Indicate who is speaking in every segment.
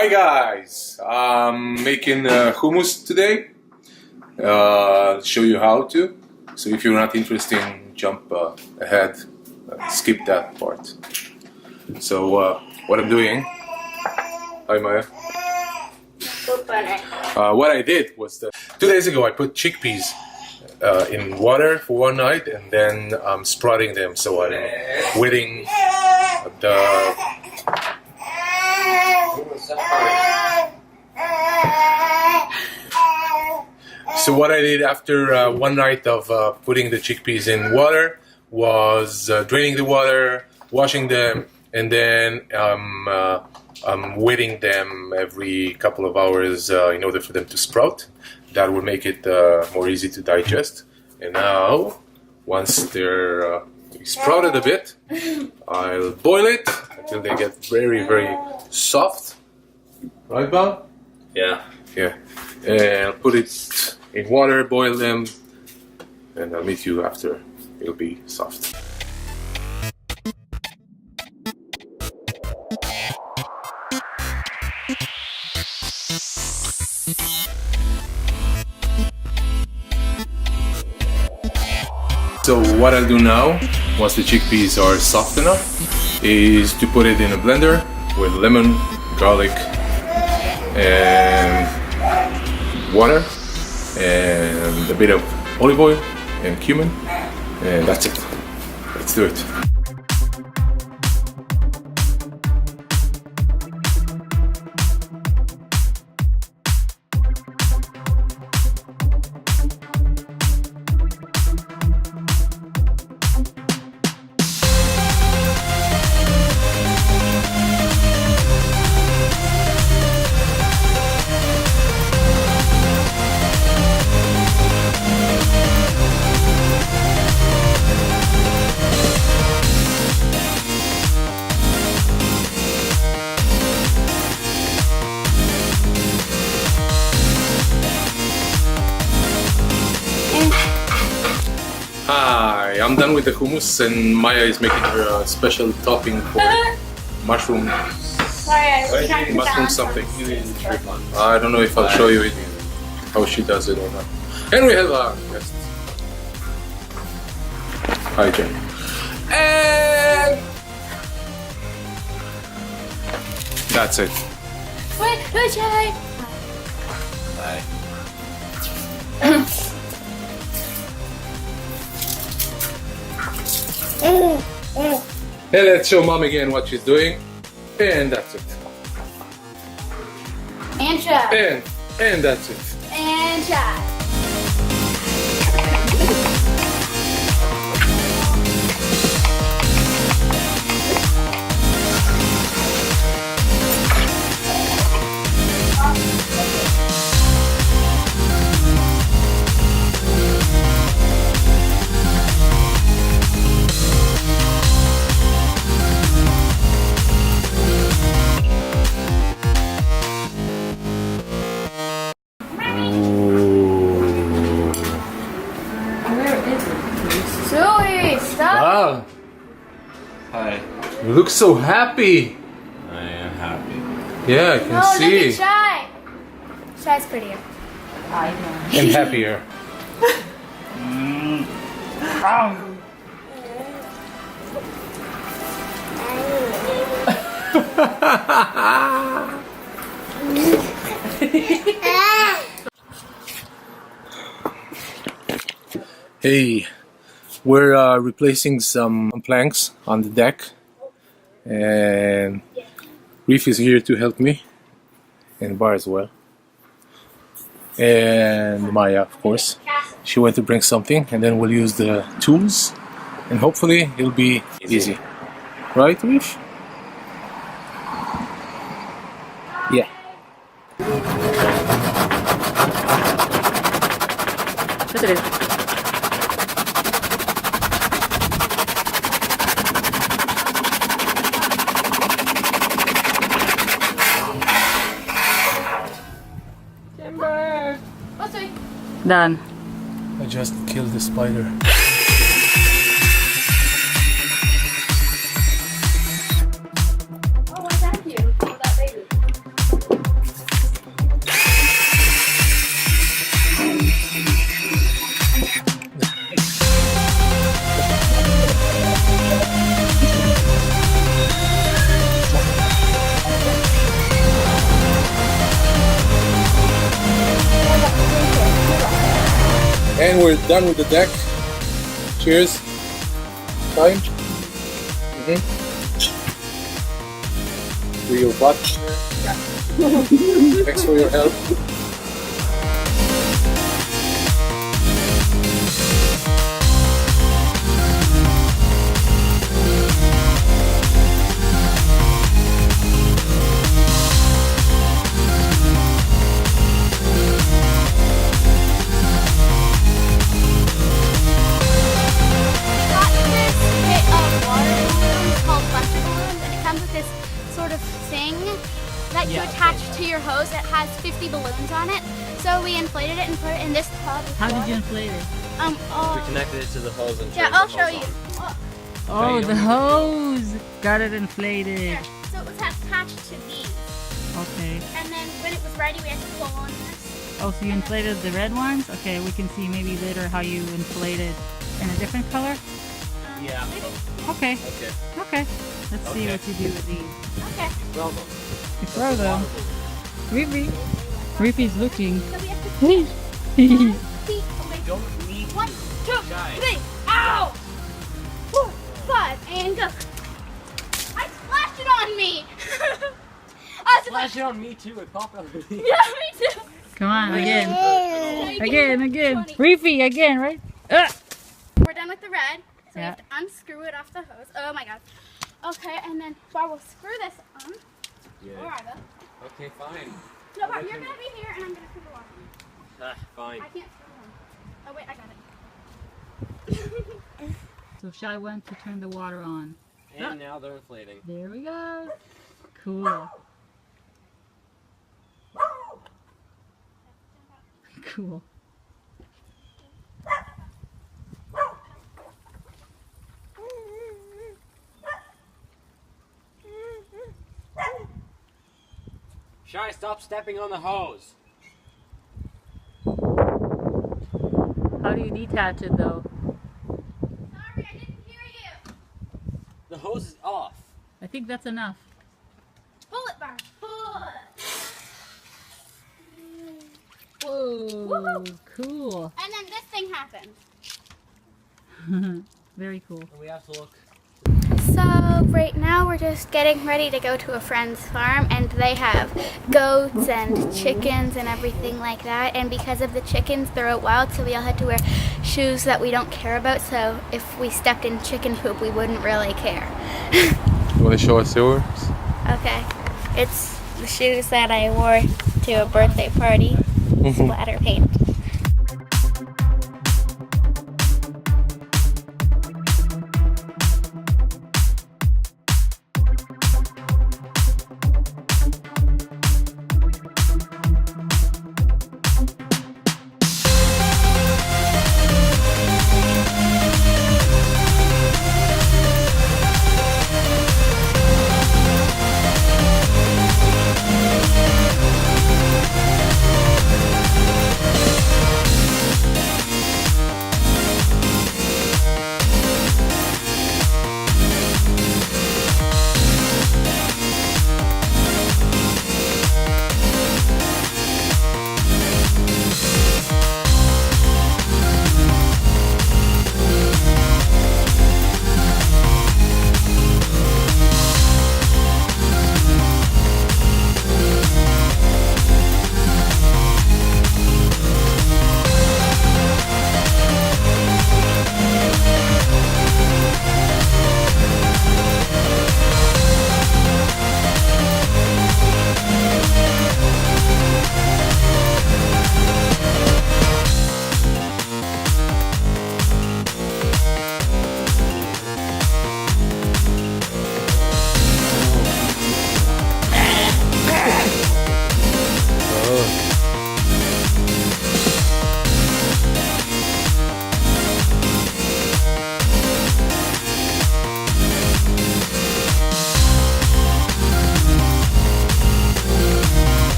Speaker 1: Hi guys, I'm making hummus today. Show you how to. So if you're not interested, jump ahead, skip that part. So what I'm doing. Hi Maya. What I did was that 2 days ago I put chickpeas in water for one night and then I'm sprouting them. So I'm wetting the. So what I did after one night of putting the chickpeas in water was draining the water, washing them, and then I'm wetting them every couple of hours in order for them to sprout. That will make it more easy to digest. And now, once they're sprouted a bit, I'll boil it until they get very, very soft. Right, Bob?
Speaker 2: Yeah.
Speaker 1: Yeah. And I'll put it in water, boil them, and I'll meet you after it'll be soft. So what I'll do now, once the chickpeas are soft enough, is to put it in a blender with lemon, garlic, and water, and a bit of olive oil and cumin, and that's it. Let's do it. Hi, I'm done with the hummus and Maya is making her special topping for mushroom.
Speaker 3: Sorry, I was trying to
Speaker 1: Mushroom
Speaker 3: balance
Speaker 1: something.
Speaker 3: on.
Speaker 1: I don't know if I'll show you it, how she does it or not. And we have a guest. Hi, Jen. And that's it.
Speaker 3: Wait, Jay!
Speaker 2: Bye.
Speaker 1: Hey, let's show Mom again what she's doing. And that's it.
Speaker 3: And try.
Speaker 1: And that's it.
Speaker 3: And try.
Speaker 1: Wow,
Speaker 2: Hi.
Speaker 1: you look so happy.
Speaker 2: I am happy.
Speaker 1: Yeah, I can
Speaker 3: No,
Speaker 1: see.
Speaker 3: look at Shy. Shy's prettier. I know.
Speaker 1: And happier. Hey, we're replacing some planks on the deck, and Reef is here to help me, and Bar as well, and Maya, of course. She went to bring something, and then we'll use the tools, and hopefully it'll be easy. Right, Reef? Yeah.
Speaker 4: Yes, it is.
Speaker 3: Timber.
Speaker 4: Done.
Speaker 1: I just killed the spider.
Speaker 3: Oh, why thank you for that baby.
Speaker 1: And we're done with the deck. Cheers. Time. To your butt. Thanks for your help.
Speaker 3: That you attach to your hose. It has 50 balloons on it. So we inflated it and put it in this tub.
Speaker 4: How did you inflate it?
Speaker 2: We connected it to the hose and
Speaker 3: yeah,
Speaker 2: turned
Speaker 3: I'll
Speaker 2: the
Speaker 3: show
Speaker 2: hose
Speaker 3: you.
Speaker 2: on.
Speaker 4: Oh, the hose! Got it inflated.
Speaker 3: Here. So it was attached to these.
Speaker 4: Okay.
Speaker 3: And then when it was ready, we had to pull on this.
Speaker 4: Oh, so you inflated the red ones? Okay, we can see maybe later how you inflated in a different color.
Speaker 2: Yeah.
Speaker 3: Maybe?
Speaker 4: Okay.
Speaker 2: Okay.
Speaker 4: Okay. Let's see
Speaker 2: Okay.
Speaker 4: what you do with these.
Speaker 3: Okay.
Speaker 2: Well done.
Speaker 4: You throw them. Reefy. Reefy's looking.
Speaker 3: So we have to see. Okay.
Speaker 2: Don't need
Speaker 3: 1, 2,
Speaker 2: Shy.
Speaker 3: 3. Ow! 4, 5, and go. I splashed it on me. I
Speaker 2: Flash it on me too. It popped out of me.
Speaker 3: Yeah, me too.
Speaker 4: Come on, again.
Speaker 3: No, you
Speaker 4: Again.
Speaker 3: can't. 20.
Speaker 4: Reefy, again, right?
Speaker 3: We're done with the red. So we have to unscrew it off the hose. Oh my god. Okay, and then I will screw this on.
Speaker 2: Yeah.
Speaker 3: Where are they?
Speaker 2: Okay, fine.
Speaker 3: No, but you're gonna be here and I'm gonna screw the water.
Speaker 2: Ah, fine.
Speaker 3: I can't screw them. Oh wait, I got it.
Speaker 4: So Shy went to turn the water on.
Speaker 2: And now they're inflating.
Speaker 4: There we go. Cool. Cool.
Speaker 2: Shy, stop stepping on the hose.
Speaker 4: How do you detach it though?
Speaker 3: Sorry, I didn't hear you.
Speaker 2: The hose is off.
Speaker 4: I think that's enough.
Speaker 3: Pull it, Bar. Pull it.
Speaker 4: Whoa,
Speaker 3: Woohoo.
Speaker 4: cool.
Speaker 3: And then this thing happens.
Speaker 4: Very cool.
Speaker 2: And we have to look.
Speaker 3: So right now we're just getting ready to go to a friend's farm, and they have goats and chickens and everything like that, and because of the chickens they're out wild, so we all had to wear shoes that we don't care about, so if we stepped in chicken poop we wouldn't really care.
Speaker 1: You want to show us yours?
Speaker 3: Okay, it's the shoes that I wore to a birthday party. Splatter paint.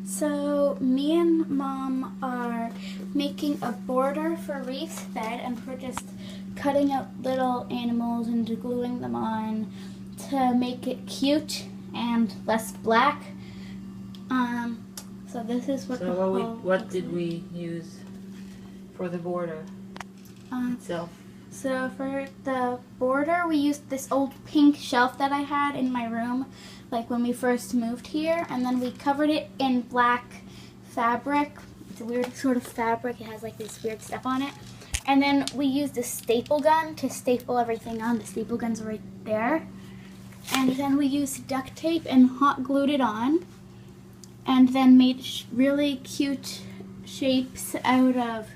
Speaker 3: So me and Mom are making a border for Reef's bed, and we're just cutting out little animals and gluing them on to make it cute and less black. So this is what.
Speaker 4: So what did we use for the border itself?
Speaker 3: So for the border, we used this old pink shelf that I had in my room, like when we first moved here, and then we covered it in black fabric. It's a weird sort of fabric. It has like this weird stuff on it. And then we used a staple gun to staple everything on. The staple gun's right there. And then we used duct tape and hot glued it on. And then made really cute shapes out of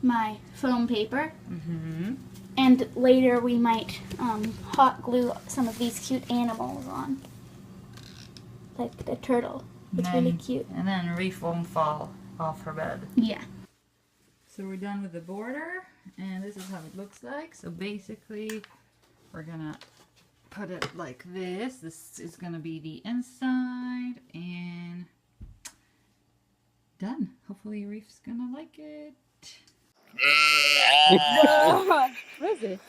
Speaker 3: my foam paper.
Speaker 4: Mm-hmm.
Speaker 3: And later we might hot glue some of these cute animals on. Like the turtle. It's really cute.
Speaker 4: And then Reef won't fall off her bed.
Speaker 3: Yeah.
Speaker 4: So we're done with the border, and this is how it looks like. So basically, we're gonna put it like this. This is gonna be the inside, and done. Hopefully Reef's gonna like it.
Speaker 3: What is it?